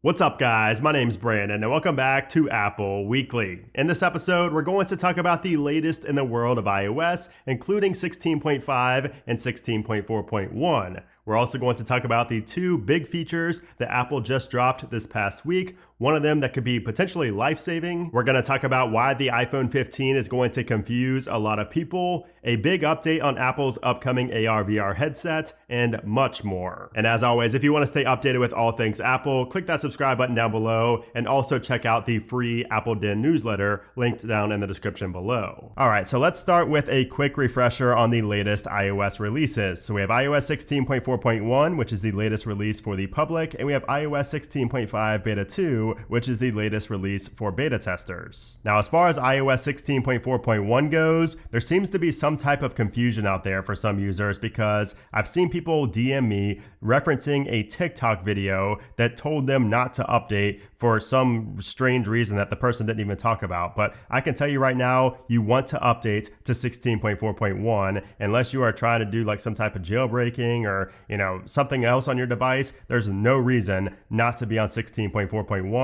What's up, guys? My name's Brandon, and welcome back to Apple Weekly. In this episode, we're going to talk about the latest in the world of iOS, including 16.5 and 16.4.1. We're also going to talk about the two big features that Apple just dropped this past week, one of them that could be potentially life-saving. We're going to talk about why the iPhone 15 is going to confuse a lot of people, a big update on Apple's upcoming AR/VR headset, and much more. And as always, if you want to stay updated with all things Apple, click that subscribe button down below, and also check out the free Apple Den newsletter linked down in the description below. All right, so let's start with a quick refresher on the latest iOS releases. So we have iOS 16.4.1, which is the latest release for the public, and we have iOS 16.5 Beta 2, which is the latest release for beta testers. Now, as far as iOS 16.4.1 goes, there seems to be some type of confusion out there for some users because I've seen people DM me referencing a TikTok video that told them not to update for some strange reason that the person didn't even talk about. But I can tell you right now, you want to update to 16.4.1 unless you are trying to do like some type of jailbreaking or, something else on your device. There's no reason not to be on 16.4.1.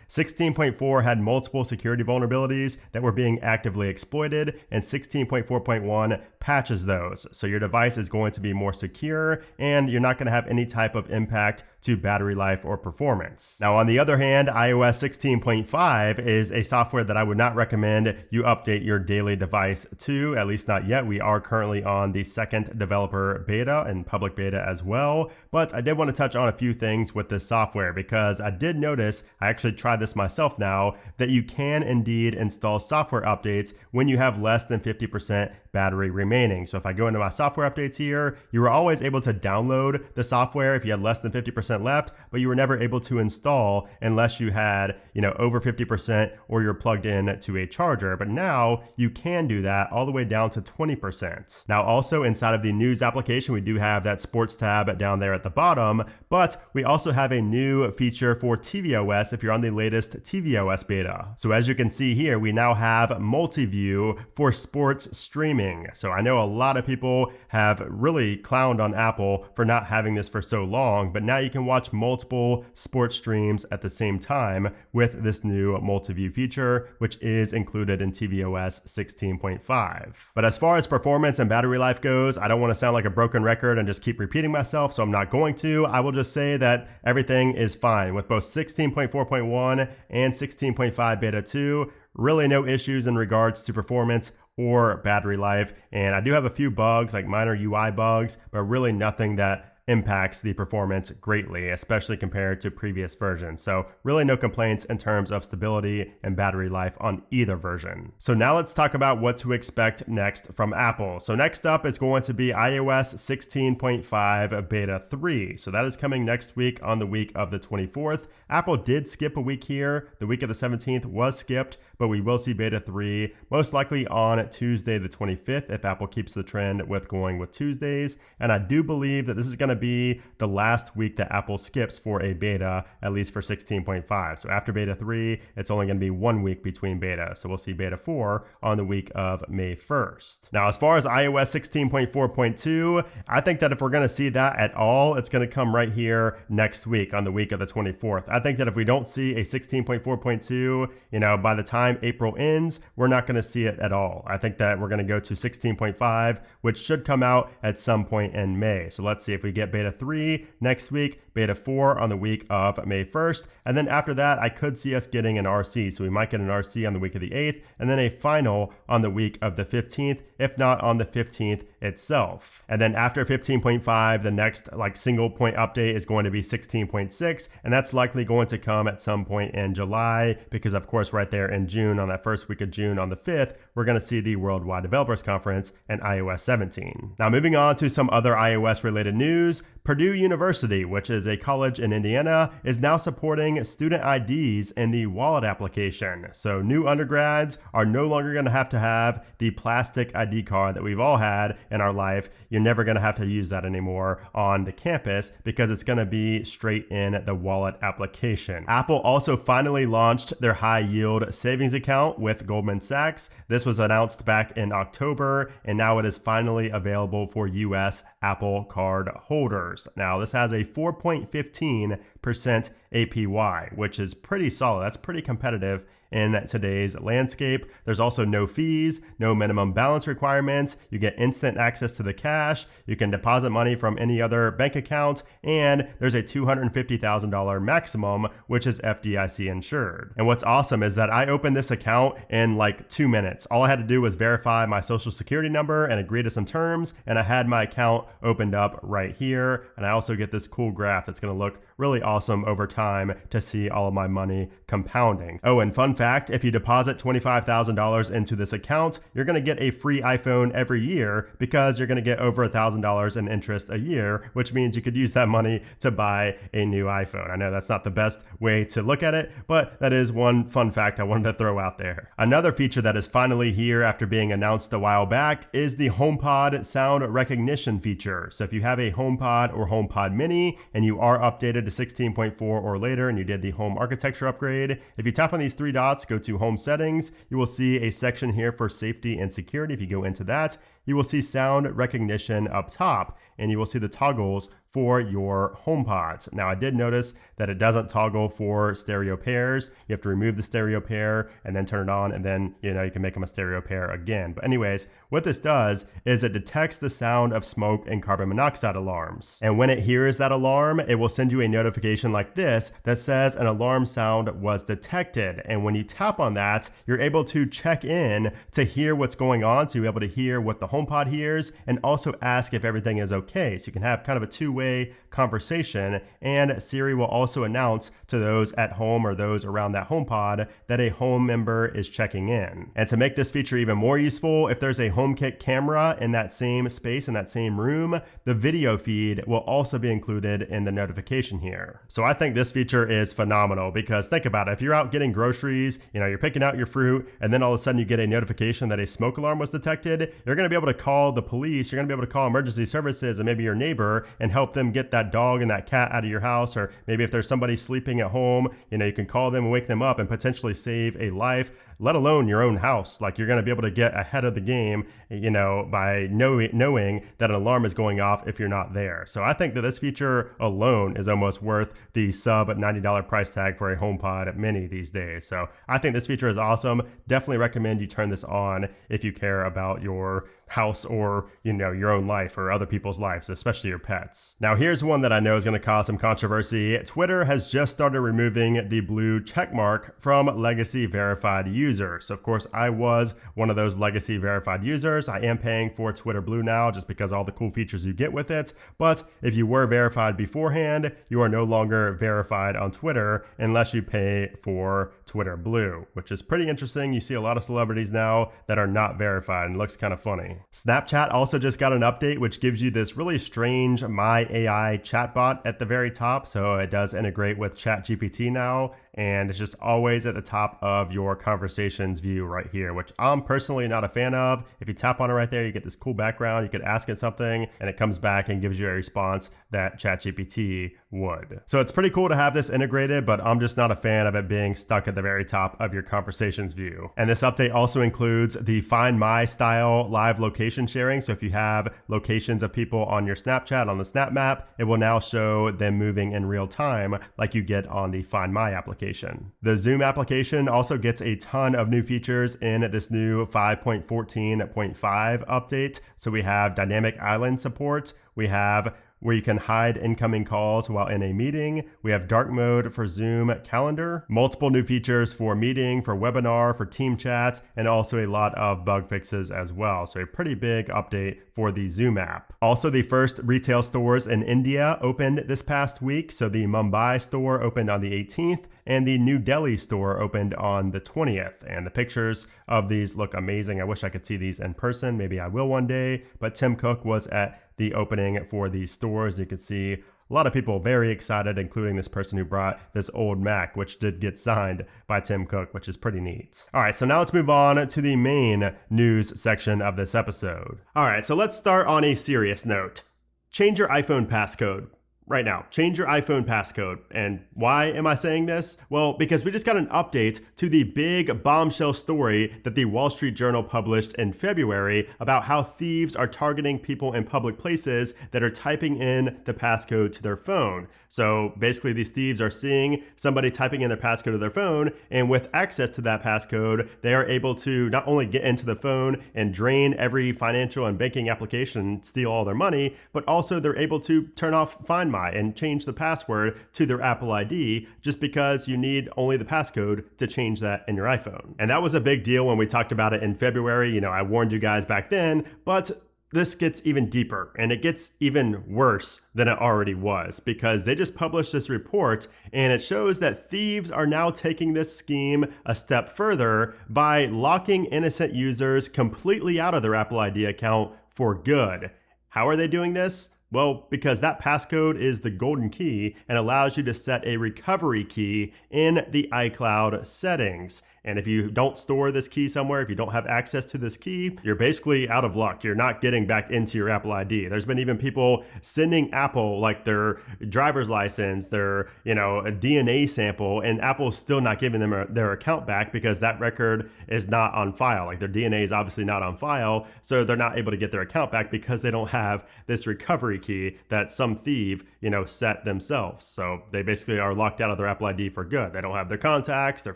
16.4 had multiple security vulnerabilities that were being actively exploited, and 16.4.1 patches those. So your device is going to be more secure and you're not going to have any type of impact to battery life or performance. Now, on the other hand, iOS 16.5 is a software that I would not recommend you update your daily device to, at least not yet. We are currently on the second developer beta and public beta as well. But I did want to touch on a few things with this software because I did notice, I actually tried this myself now, that you can indeed install software updates when you have less than 50% battery remaining. So if I go into my software updates here, you were always able to download the software if you had less than 50% left, but you were never able to install unless you had, over 50% or you're plugged in to a charger. But now you can do that all the way down to 20%. Now, also inside of the news application, we do have that sports tab down there at the bottom, but we also have a new feature for tvOS if you're on the latest tvOS beta. So as you can see here, we now have multi-view for sports streaming. So I know a lot of people have really clowned on Apple for not having this for so long, but now you can watch multiple sports streams at the same time with this new multi-view feature, which is included in tvOS 16.5. But as far as performance and battery life goes, I don't want to sound like a broken record and just keep repeating myself, so I'm not going to. I will just say that everything is fine with both 16.4.1 and 16.5 Beta 2. Really no issues in regards to performance or battery life. And I do have a few bugs, like minor UI bugs, but really nothing that impacts the performance greatly, especially compared to previous versions. So really no complaints in terms of stability and battery life on either version. So now let's talk about what to expect next from Apple. So next up is going to be iOS 16.5 Beta 3. So that is coming next week on the week of the 24th. Apple did skip a week here. The week of the 17th was skipped, but we will see Beta 3 most likely on Tuesday the 25th if Apple keeps the trend with going with Tuesdays. And I do believe that this is going to be the last week that Apple skips for a beta, at least for 16.5. So after Beta 3, it's only going to be 1 week between beta. So we'll see Beta 4 on the week of May 1st. Now, as far as iOS 16.4.2, I think that if we're going to see that at all, it's going to come right here next week on the week of the 24th. I think that if we don't see a 16.4.2, by the time April ends, we're not going to see it at all. I think that we're going to go to 16.5, which should come out at some point in May. So let's see if we get Beta 3 next week, Beta 4 on the week of May 1st. And then after that, I could see us getting an RC. So we might get an RC on the week of the 8th, and then a final on the week of the 15th, if not on the 15th itself. And then after 15.5, the next single point update is going to be 16.6, and that's likely going to come at some point in July, because of course right there in June, on that first week of June on the 5th, we're going to see the Worldwide Developers Conference and iOS 17. Now moving on to some other iOS related news, Purdue University, which is a college in Indiana, is now supporting student IDs in the wallet application. So new undergrads are no longer going to have the plastic ID card that we've all had in our life. You're never going to have to use that anymore on the campus because it's going to be straight in the wallet application. Apple also finally launched their high yield savings account with Goldman Sachs. This was announced back in October, and now it is finally available for US Apple Card holders. Now, this has a 4.15% APY, which is pretty solid. That's pretty competitive in today's landscape. There's also no fees, no minimum balance requirements. You get instant access to the cash. You can deposit money from any other bank account, and there's a $250,000 maximum, which is FDIC insured. And what's awesome is that I opened this account in like 2 minutes. All I had to do was verify my social security number and agree to some terms, and I had my account opened up right here. And I also get this cool graph that's going to look really awesome over time to see all of my money compounding. Oh, and fun fact, if you deposit $25,000 into this account, you're going to get a free iPhone every year because you're going to get over $1,000 in interest a year, which means you could use that money to buy a new iPhone. I know that's not the best way to look at it, but that is one fun fact I wanted to throw out there. Another feature that is finally here after being announced a while back is the HomePod sound recognition feature. So if you have a HomePod or HomePod Mini and you are updated to 16.4 or later and you did the home architecture upgrade, if you tap on these 3 dots, go to Home Settings, you will see a section here for safety and security. If you go into that, you will see sound recognition up top, and you will see the toggles for your HomePods. Now, I did notice that it doesn't toggle for stereo pairs. You have to remove the stereo pair and then turn it on, and then, you can make them a stereo pair again. But anyways, what this does is it detects the sound of smoke and carbon monoxide alarms. And when it hears that alarm, it will send you a notification like this that says an alarm sound was detected. And when you tap on that, you're able to check in to hear what's going on. So you're able to hear what the HomePod hears and also ask if everything is okay. So you can have kind of a two-way conversation, and Siri will also announce to those at home or those around that HomePod that a home member is checking in. And to make this feature even more useful, if there's a HomeKit camera in that same space, in that same room, the video feed will also be included in the notification here. So I think this feature is phenomenal because think about it. If you're out getting groceries, you're picking out your fruit, and then all of a sudden you get a notification that a smoke alarm was detected, you're going to be able to call the police, you're going to be able to call emergency services and maybe your neighbor and help them get that dog and that cat out of your house. Or maybe if there's somebody sleeping at home, you can call them and wake them up and potentially save a life, let alone your own house. Like, you're going to be able to get ahead of the game, by knowing that an alarm is going off if you're not there. So I think that this feature alone is almost worth the sub $90 price tag for a HomePod Mini these days. So I think this feature is awesome. Definitely recommend you turn this on if you care about your house or, your own life or other people's lives, especially your pets. Now, here's one that I know is going to cause some controversy. Twitter has just started removing the blue check mark from legacy verified users. So of course, I was one of those legacy verified users. I am paying for Twitter Blue now just because all the cool features you get with it. But if you were verified beforehand, you are no longer verified on Twitter unless you pay for Twitter Blue, which is pretty interesting. You see a lot of celebrities now that are not verified, and it looks kind of funny. Snapchat also just got an update which gives you this really strange My AI chatbot at the very top. So it does integrate with ChatGPT now, and it's just always at the top of your conversations view right here, which I'm personally not a fan of. If you tap on it right there, you get this cool background. You could ask it something and it comes back and gives you a response that ChatGPT would. So it's pretty cool to have this integrated, but I'm just not a fan of it being stuck at the very top of your conversations view. And this update also includes the Find My style live location sharing. So if you have locations of people on your Snapchat on the Snap Map, it will now show them moving in real time like you get on the Find My application. The Zoom application also gets a ton of new features in this new 5.14.5 update. So we have dynamic island support. We have where you can hide incoming calls while in a meeting. We have dark mode for Zoom calendar, multiple new features for meeting, for webinar, for team chat, and also a lot of bug fixes as well. So a pretty big update for the Zoom app. Also, the first retail stores in India opened this past week. So the Mumbai store opened on the 18th and the New Delhi store opened on the 20th. And the pictures of these look amazing. I wish I could see these in person. Maybe I will one day, but Tim Cook was at the opening for these stores. You could see a lot of people very excited, including this person who brought this old Mac, which did get signed by Tim Cook, which is pretty neat. All right, so now let's move on to the main news section of this episode. All right, so let's start on a serious note. Change your iPhone passcode. right now. Change your iPhone passcode. And why am I saying this? Well, because we just got an update to the big bombshell story that the Wall Street Journal published in February about how thieves are targeting people in public places that are typing in the passcode to their phone. So basically these thieves are seeing somebody typing in their passcode to their phone, and with access to that passcode, they are able to not only get into the phone and drain every financial and banking application, steal all their money, but also they're able to turn off Find My and change the password to their Apple ID just because you need only the passcode to change that in your iPhone. And that was a big deal when we talked about it in February. I warned you guys back then, but this gets even deeper and it gets even worse than it already was because they just published this report and it shows that thieves are now taking this scheme a step further by locking innocent users completely out of their Apple ID account for good. How are they doing this? Well, because that passcode is the golden key and allows you to set a recovery key in the iCloud settings. And if you don't store this key somewhere, if you don't have access to this key, you're basically out of luck. You're not getting back into your Apple ID. There's been even people sending Apple like their driver's license, their, a DNA sample, and Apple's still not giving them their account back because that record is not on file. Like their DNA is obviously not on file, so they're not able to get their account back because they don't have this recovery key that some thief, set themselves. So they basically are locked out of their Apple ID for good. They don't have their contacts, their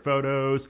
photos,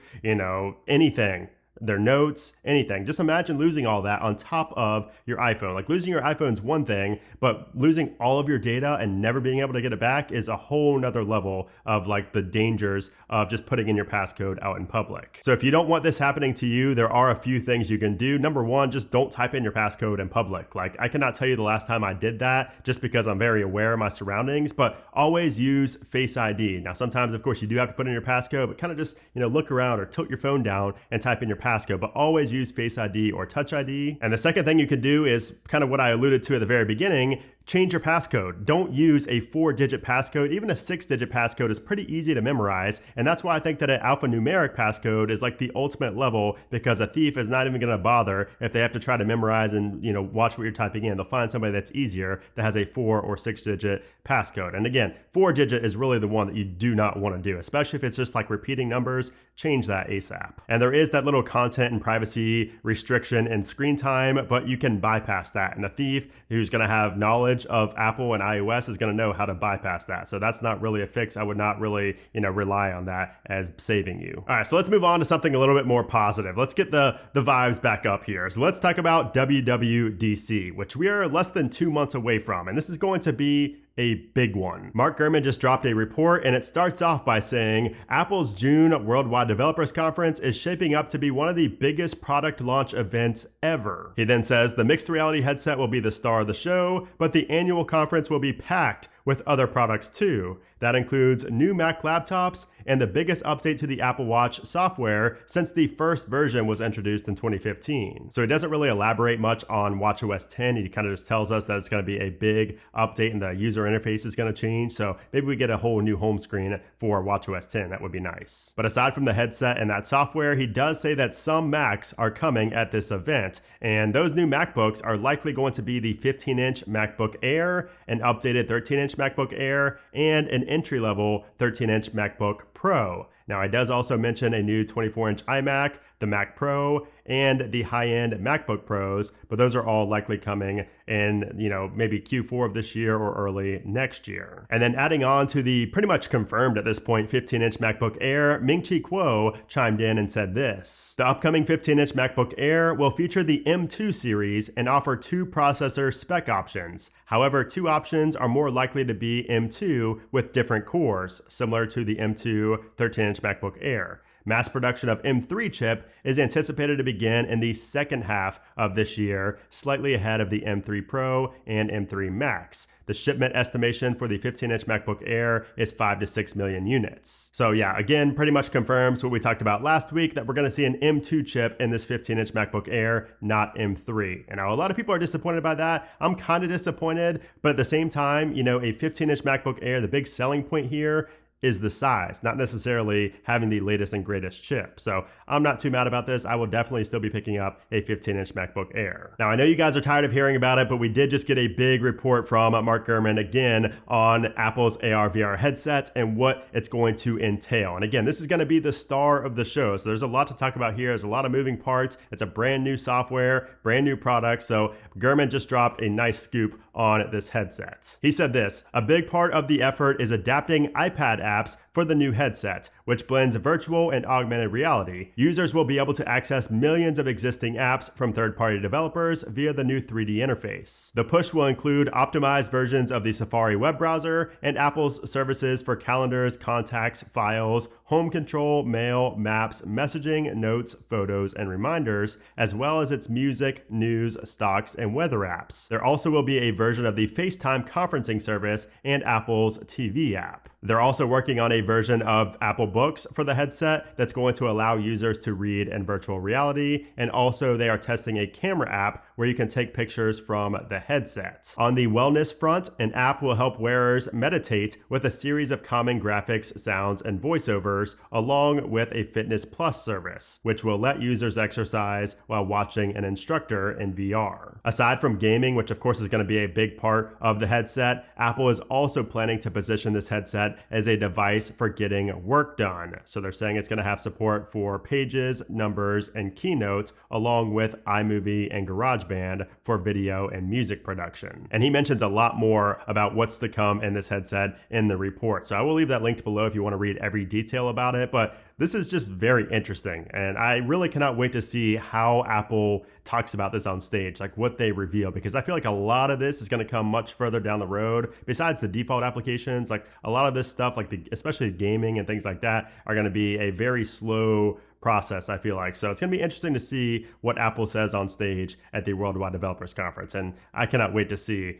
anything, their notes, anything. Just imagine losing all that on top of your iPhone. Like losing your iPhone's one thing, but losing all of your data and never being able to get it back is a whole nother level of like the dangers of just putting in your passcode out in public. So if you don't want this happening to you, there are a few things you can do. Number one, just don't type in your passcode in public. Like I cannot tell you the last time I did that just because I'm very aware of my surroundings, but always use Face ID. Now, sometimes of course you do have to put in your passcode, but kind of just, look around or tilt your phone down and type in your passcode, but always use Face ID or Touch ID. And the second thing you could do is kind of what I alluded to at the very beginning. Change your passcode. Don't use a 4-digit passcode. Even a 6-digit passcode is pretty easy to memorize. And that's why I think that an alphanumeric passcode is like the ultimate level because a thief is not even going to bother if they have to try to memorize and, watch what you're typing in. They'll find somebody that's easier that has a 4 or 6-digit passcode. And again, 4-digit is really the one that you do not want to do, especially if it's just like repeating numbers. Change that ASAP. And there is that little content and privacy restriction in screen time, but you can bypass that. And a thief who's going to have knowledge of Apple and iOS is going to know how to bypass that. So that's not really a fix. I would not really, rely on that as saving you. All right, so let's move on to something a little bit more positive. Let's get the vibes back up here. So let's talk about WWDC, which we are less than 2 months away from. And this is going to be a big one. Mark Gurman just dropped a report and it starts off by saying Apple's June Worldwide Developers Conference is shaping up to be one of the biggest product launch events ever. He then says the mixed reality headset will be the star of the show, but the annual conference will be packed with other products too. That includes new Mac laptops and the biggest update to the Apple Watch software since the first version was introduced in 2015. So it doesn't really elaborate much on watchOS 10. He kind of just tells us that it's going to be a big update and the user interface is going to change. So maybe we get a whole new home screen for watchOS 10. That would be nice. But aside from the headset and that software, he does say that some Macs are coming at this event. And those new MacBooks are likely going to be the 15-inch MacBook Air, an updated 13-inch MacBook Air, and an entry-level 13-inch MacBook Pro. Now, he does also mention a new 24-inch iMac, the Mac Pro, and the high-end MacBook Pros, but those are all likely coming in, maybe Q4 of this year or early next year. And then adding on to the pretty much confirmed at this point 15-inch MacBook Air, Ming-Chi Kuo chimed in and said this: the upcoming 15-inch MacBook Air will feature the M2 series and offer 2 processor spec options. However, 2 options are more likely to be M2 with different cores, similar to the M2 13-inch MacBook Air. Mass production of M3 chip is anticipated to begin in the second half of this year, slightly ahead of the M3 Pro and M3 Max. The shipment estimation for the 15-inch MacBook Air is 5 to 6 million units. So yeah, again, pretty much confirms what we talked about last week, that we're going to see an M2 chip in this 15-inch MacBook Air, not M3. And now a lot of people are disappointed by that. I'm kind of disappointed, but at the same time, a 15-inch MacBook Air, the big selling point here is the size, not necessarily having the latest and greatest chip. So I'm not too mad about this. I will definitely still be picking up a 15-inch MacBook Air. Now, I know you guys are tired of hearing about it, but we did just get a big report from Mark Gurman again on Apple's AR VR headset and what it's going to entail. And again, this is going to be the star of the show. So there's a lot to talk about here. There's a lot of moving parts. It's a brand new software, brand new product. So Gurman just dropped a nice scoop on this headset. He said this: a big part of the effort is adapting iPad apps for the new headset, which blends virtual and augmented reality. Users will be able to access millions of existing apps from third-party developers via the new 3D interface. The push will include optimized versions of the Safari web browser and Apple's services for calendars, contacts, files, home control, mail, maps, messaging, notes, photos, and reminders, as well as its music, news, stocks, and weather apps. There also will be a version of the FaceTime conferencing service and Apple's TV app. They're also working on a version of Apple Books for the headset that's going to allow users to read in virtual reality, and also they are testing a camera app where you can take pictures from the headset. On the wellness front, an app will help wearers meditate with a series of calming graphics, sounds, and voiceovers, along with a Fitness Plus service, which will let users exercise while watching an instructor in VR. Aside from gaming, which of course is going to be a big part of the headset, Apple is also planning to position this headset as a device for getting work done. So they're saying it's going to have support for Pages, Numbers, and Keynote, along with iMovie and GarageBand for video and music production. And he mentions a lot more about what's to come in this headset in the report. So I will leave that linked below if you want to read every detail about it. But this is just very interesting, and I really cannot wait to see how Apple talks about this on stage, like what they reveal, because I feel like a lot of this is going to come much further down the road. Besides the default applications, like a lot of this stuff, like especially gaming and things like that, are going to be a very slow process, I feel like. So it's going to be interesting to see what Apple says on stage at the Worldwide Developers Conference, and I cannot wait to see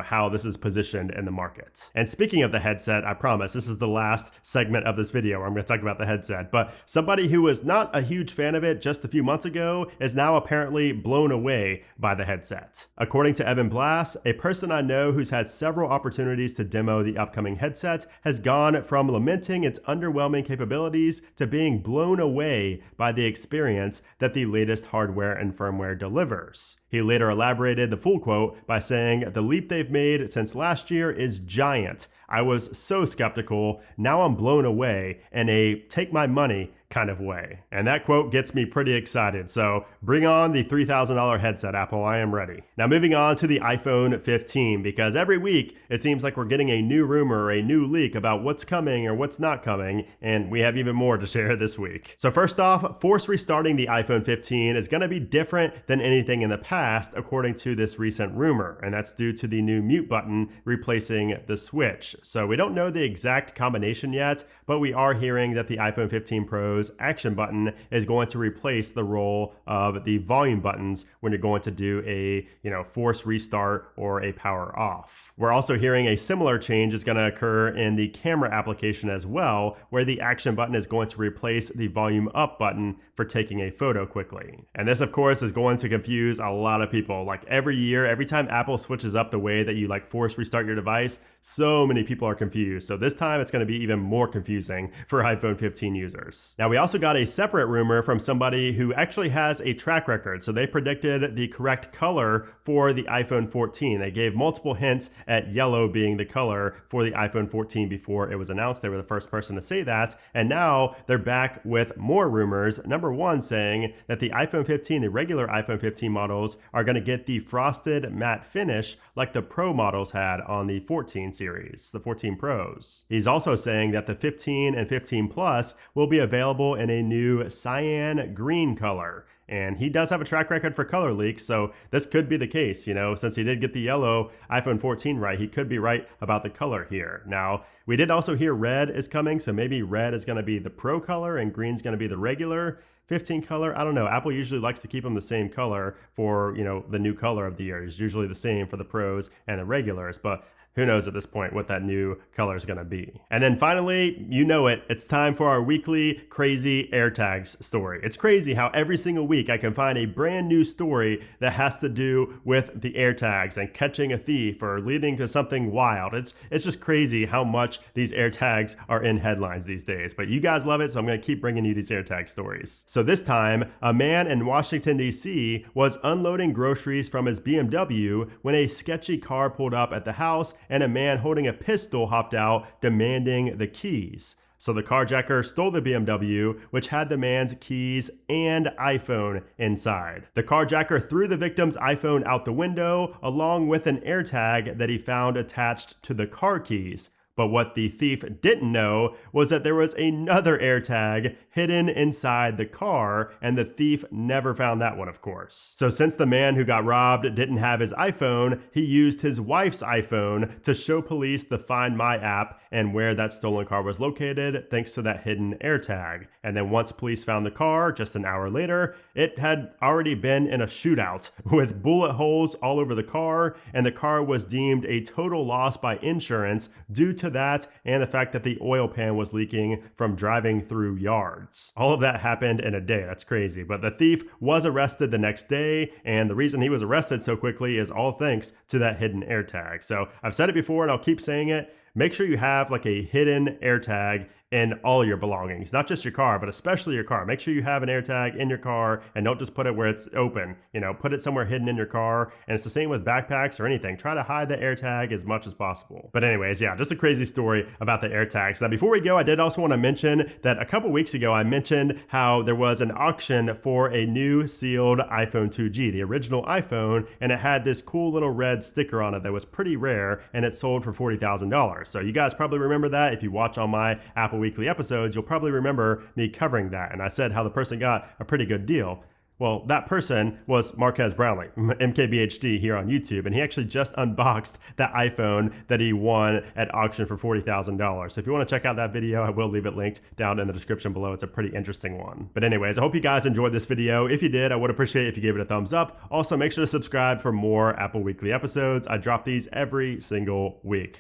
how this is positioned in the market. And speaking of the headset, I promise this is the last segment of this video where I'm going to talk about the headset, but somebody who was not a huge fan of it just a few months ago is now apparently blown away by the headset. According to Evan Blass, a person I know who's had several opportunities to demo the upcoming headset has gone from lamenting its underwhelming capabilities to being blown away by the experience that the latest hardware and firmware delivers. He later elaborated the full quote by saying, "The leap they've made since last year is giant. I was so skeptical. Now I'm blown away in a take my money kind of way." And that quote gets me pretty excited. So bring on the $3,000 headset, Apple. I am ready. Now moving on to the iPhone 15, because every week it seems like we're getting a new rumor or a new leak about what's coming or what's not coming, and we have even more to share this week. So first off, force restarting the iPhone 15 is going to be different than anything in the past, according to this recent rumor, and that's due to the new mute button replacing the switch. So we don't know the exact combination yet, but we are hearing that the iPhone 15 Pro's action button is going to replace the role of the volume buttons when you're going to do a force restart or a power off. We're also hearing a similar change is going to occur in the camera application as well, where the action button is going to replace the volume up button for taking a photo quickly. And this of course is going to confuse a lot of people. Like every year, every time Apple switches up the way that you force restart your device, so many people are confused. So this time it's going to be even more confusing for iPhone 15 users. Now we also got a separate rumor from somebody who actually has a track record. So they predicted the correct color for the iPhone 14. They gave multiple hints at yellow being the color for the iPhone 14 before it was announced. They were the first person to say that. And now they're back with more rumors. Number one saying that the iPhone 15, the regular iPhone 15 models, are going to get the frosted matte finish like the Pro models had on the 14 series, the 14 Pros. He's also saying that the 15 and 15 Plus will be available in a new cyan green color. And he does have a track record for color leaks, so this could be the case, since he did get the yellow iPhone 14 right, he could be right about the color here. Now, we did also hear red is coming, so maybe red is going to be the Pro color and green's going to be the regular 15 color. I don't know. Apple usually likes to keep them the same color for, the new color of the year. It's usually the same for the Pros and the regulars, but who knows at this point what that new color is going to be. And then finally, you know it, it's time for our weekly crazy AirTags story. It's crazy how every single week I can find a brand new story that has to do with the AirTags and catching a thief or leading to something wild. It's just crazy how much these AirTags are in headlines these days. But you guys love it, so I'm going to keep bringing you these AirTag stories. So this time, a man in Washington, D.C. was unloading groceries from his BMW when a sketchy car pulled up at the house and a man holding a pistol hopped out demanding the keys. So the carjacker stole the BMW, which had the man's keys and iPhone inside. The carjacker threw the victim's iPhone out the window along with an AirTag that he found attached to the car keys. But what the thief didn't know was that there was another AirTag hidden inside the car, and the thief never found that one, of course. So since the man who got robbed didn't have his iPhone, he used his wife's iPhone to show police the Find My app and where that stolen car was located, thanks to that hidden AirTag. And then once police found the car, just an hour later, it had already been in a shootout with bullet holes all over the car, and the car was deemed a total loss by insurance due to that and the fact that the oil pan was leaking from driving through yards. All of that happened in a day. That's crazy. But the thief was arrested the next day, and the reason he was arrested so quickly is all thanks to that hidden AirTag. So I've said it before and I'll keep saying it. Make sure you have like a hidden AirTag in all your belongings, not just your car, but especially your car. Make sure you have an AirTag in your car and don't just put it where it's open. Put it somewhere hidden in your car. And it's the same with backpacks or anything. Try to hide the AirTag as much as possible. But anyways, yeah, just a crazy story about the AirTags. Now, before we go, I did also want to mention that a couple weeks ago, I mentioned how there was an auction for a new sealed iPhone 2G, the original iPhone, and it had this cool little red sticker on it that was pretty rare, and it sold for $40,000. So you guys probably remember that. If you watch on my Apple Weekly episodes, you'll probably remember me covering that. And I said how the person got a pretty good deal. Well, that person was Marques Brownlee, MKBHD here on YouTube, and he actually just unboxed that iPhone that he won at auction for $40,000. So if you want to check out that video, I will leave it linked down in the description below. It's a pretty interesting one. But anyways, I hope you guys enjoyed this video. If you did, I would appreciate it if you gave it a thumbs up. Also, make sure to subscribe for more Apple Weekly episodes. I drop these every single week.